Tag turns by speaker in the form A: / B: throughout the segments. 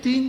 A: 3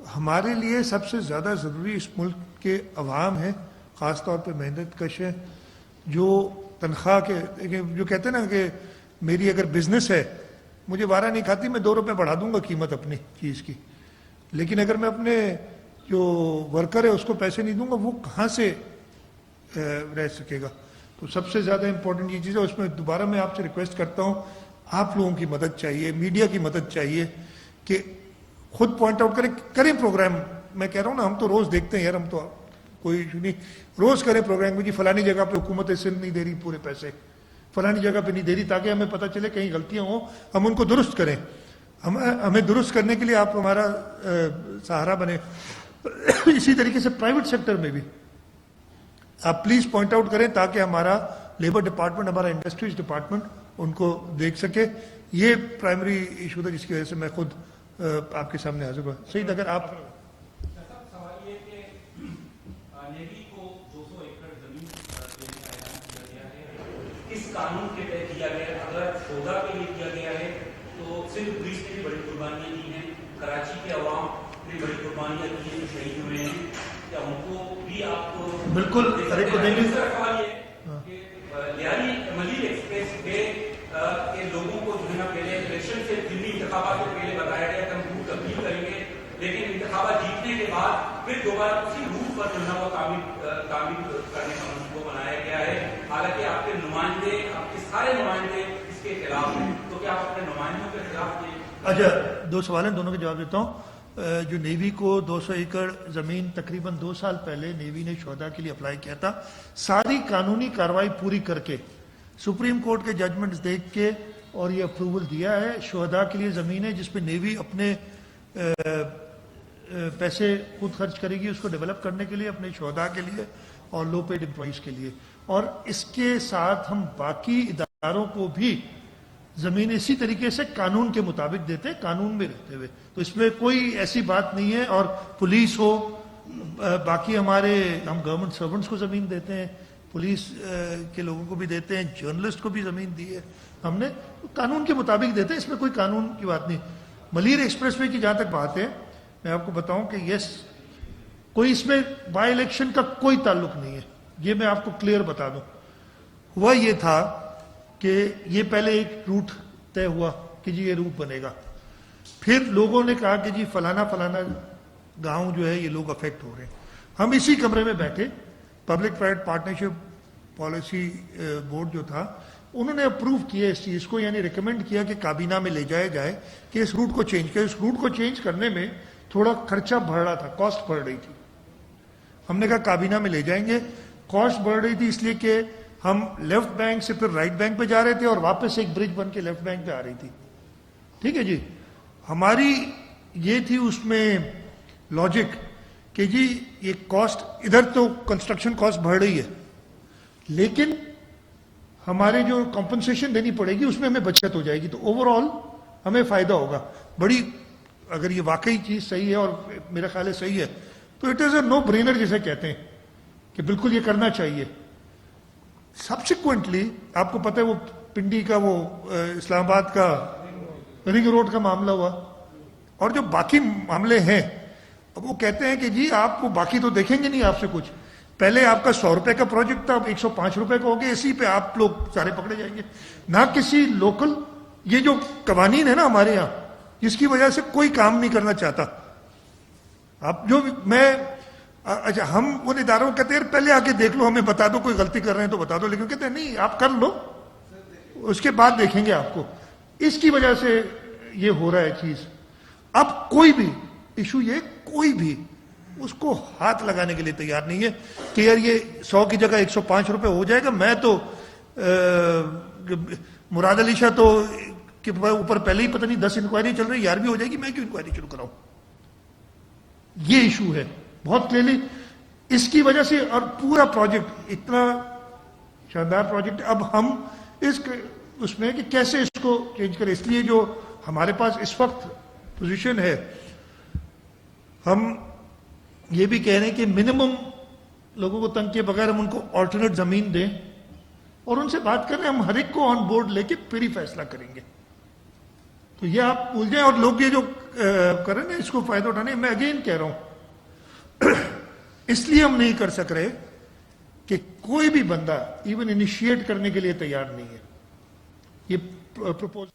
A: ہمارے لیے سب سے زیادہ ضروری اس ملک کے عوام ہیں، خاص طور پہ محنت کش ہیں، جو تنخواہ کے جو کہتے ہیں نا کہ میری اگر بزنس ہے، مجھے وارہ نہیں کھاتی، میں 2 روپے بڑھا دوں گا قیمت اپنی چیز کی، لیکن اگر میں اپنے جو ورکر ہے اس کو پیسے نہیں دوں گا، وہ کہاں سے رہ سکے گا؟ تو سب سے زیادہ امپورٹنٹ یہ چیز ہے. اس میں دوبارہ میں آپ سے ریکویسٹ کرتا ہوں، آپ لوگوں کی مدد چاہیے، میڈیا کی مدد چاہیے کہ خود پوائنٹ آؤٹ کریں پروگرام. میں کہہ رہا ہوں نا، ہم تو روز دیکھتے ہیں یار، ہم تو کوئی ایشو نہیں، روز کریں پروگرام کہ جی فلانی جگہ پہ حکومت سندھ نہیں دے رہی پورے پیسے، فلانی جگہ پہ نہیں دے رہی، تاکہ ہمیں پتہ چلے کہیں غلطیاں ہوں ہم ان کو درست کریں. ہمیں درست کرنے کے لیے آپ ہمارا سہارا بنے. اسی طریقے سے پرائیویٹ سیکٹر میں بھی آپ پلیز پوائنٹ آؤٹ کریں تاکہ ہمارا لیبر ڈپارٹمنٹ، ہمارا انڈسٹریز ڈپارٹمنٹ ان کو دیکھ سکے. یہ پرائمری ایشو تھا جس کی وجہ سے میں خود آپ کے سامنے حاضر ہوا. سعید اگر آپ
B: اس قانون کے تحت کیا گیا، اگر شودا کے لیے کیا گیا ہے تو صرف پولیس نے بھی بڑی قربانیاں دی ہیں، کراچی کے عوام نے بڑی قربانیاں دی ہیں جو شہید ہوئے ہیں، کیا ان کو بھی آپ کو
A: بالکل ہر ایک کو دیں گے.
B: سوال یہ کہ لیاری ملیل ایکسپریس وے کے لوگوں کو جو ہے نا پہلے الیکشن سے ضمنی انتخابات سے پہلے بتایا گیا کہ ہم روٹ تبدیل کریں گے، لیکن انتخابات جیتنے کے بعد پھر دوبارہ اسی روٹ پر جو ہے نا وہ تعمیر کرنے کا منصوبہ بنایا گیا ہے. حالانکہ آپ کے نمائندے، آپ کے سارے نمائندے اس کے خلاف ہیں، تو کیا آپ اپنے نمائندوں کے خلاف یہ؟
A: اچھا، 2 سوال ہیں، دونوں کے جواب دیتا ہوں. جو نیوی کو 200 ایکڑ زمین تقریباً 2 سال پہلے نیوی نے شہداء کے لیے اپلائی کیا تھا، ساری قانونی کارروائی پوری کر کے سپریم کورٹ کے ججمنٹس دیکھ کے اور یہ اپروول دیا ہے. شہداء کے لیے زمین ہے جس پہ نیوی اپنے پیسے خود خرچ کرے گی اس کو ڈیولپ کرنے کے لیے، اپنے شہداء کے لیے اور لو پیڈ امپلائیز کے لیے. اور اس کے ساتھ ہم باقی اداروں کو بھی زمین اسی طریقے سے قانون کے مطابق دیتے، قانون میں رہتے ہوئے. تو اس میں کوئی ایسی بات نہیں ہے. اور پولیس ہو، باقی ہم گورنمنٹ سرونٹس کو زمین دیتے ہیں، پولیس کے لوگوں کو بھی دیتے ہیں، جرنلسٹ کو بھی زمین دی ہے ہم نے، قانون کے مطابق دیتے ہیں. اس میں کوئی قانون کی بات نہیں. ملیر ایکسپریس وے کی جہاں تک بات ہے، میں آپ کو بتاؤں کہ یس، کوئی اس میں بائی الیکشن کا کوئی تعلق نہیں ہے. یہ میں آپ کو کلیئر بتا دوں. ہوا یہ تھا کہ یہ پہلے ایک روٹ طے ہوا کہ جی یہ روٹ بنے گا، پھر لوگوں نے کہا کہ جی فلانا گاؤں جو ہے یہ لوگ افیکٹ ہو رہے ہیں. ہم اسی کمرے میں بیٹھے، public private partnership policy board جو تھا انہوں نے اپروو کیا اس چیز کو، یعنی ریکمینڈ کیا کہ کابینہ میں لے جایا جائے کہ اس روٹ کو چینج کرے. اس روٹ کو چینج کرنے میں تھوڑا خرچہ بڑھ رہا تھا، کاسٹ بڑھ رہی تھی. ہم نے کہا کابینہ میں لے جائیں گے. کاسٹ بڑھ رہی تھی اس لیے کہ ہم لیفٹ بینک سے پھر رائٹ بینک پہ جا رہے تھے اور واپس ایک برج بن کے لیفٹ بینک پہ آ رہی تھی. ٹھیک ہے جی. ہماری یہ تھی اس میں لاجک کہ جی یہ کاسٹ، ادھر تو کنسٹرکشن کاسٹ بڑھ رہی ہے لیکن ہمارے جو کمپنسیشن دینی پڑے گی اس میں ہمیں بچت ہو جائے گی، تو اوور آل ہمیں فائدہ ہوگا. بڑی اگر یہ واقعی چیز صحیح ہے اور میرا خیال ہے صحیح ہے تو it is a know Brenner جسے کہتے ہیں کہ بالکل یہ کرنا چاہیے. سبسیکوینٹلی آپ کو پتہ ہے وہ پنڈی کا وہ اسلام آباد کا رنگ روڈ کا معاملہ ہوا اور جو باقی معاملے ہیں، اب وہ کہتے ہیں کہ جی آپ کو باقی تو دیکھیں گے نہیں آپ سے کچھ. پہلے آپ کا 100 روپے کا پروجیکٹ تھا، اب 105 روپے کا ہو گیا، اسی پہ آپ لوگ سارے پکڑے جائیں گے. نہ کسی لوکل، یہ جو قوانین ہے نا ہمارے یہاں جس کی وجہ سے کوئی کام نہیں کرنا چاہتا. آپ جو میں اچھا ہم ان اداروں کو کہتے ہیں پہلے آ کے دیکھ لو، ہمیں بتا دو کوئی غلطی کر رہے ہیں تو بتا دو، لیکن کہتے ہیں نہیں آپ کر لو اس کے بعد دیکھیں گے آپ کو. اس کی وجہ سے یہ ہو رہا ہے چیز. اب کوئی بھی ایشو، یہ کوئی بھی اس کو ہاتھ لگانے کے لیے تیار نہیں ہے کہ یار یہ 100 کی جگہ 105 روپے ہو جائے گا. میں تو مراد علی شاہ تو کہ اوپر پہلے ہی پتہ نہیں 10 انکوائری چل رہی، یار بھی ہو جائے گی، میں کیوں انکوائری شروع کراؤں. یہ ایشو ہے بہت کلیئرلی. اس کی وجہ سے اور پورا پروجیکٹ اتنا شاندار پروجیکٹ، اب ہم اس میں کہ کیسے اس کو چینج کریں. اس لیے جو ہمارے پاس اس وقت پوزیشن ہے، ہم یہ بھی کہہ رہے ہیں کہ منیمم لوگوں کو تنگ کیے بغیر ہم ان کو آلٹرنیٹ زمین دیں اور ان سے بات کریں. ہم ہر ایک کو آن بورڈ لے کے پھر ہی فیصلہ کریں گے. تو یہ آپ بھول جائیں. اور لوگ یہ جو کر رہے ہیں نا اس کو فائدہ اٹھانے. میں اگین کہہ رہا ہوں اس لیے ہم نہیں کر سک رہے کہ کوئی بھی بندہ ایون انیشیٹ کرنے کے لیے تیار نہیں ہے. یہ پروپوز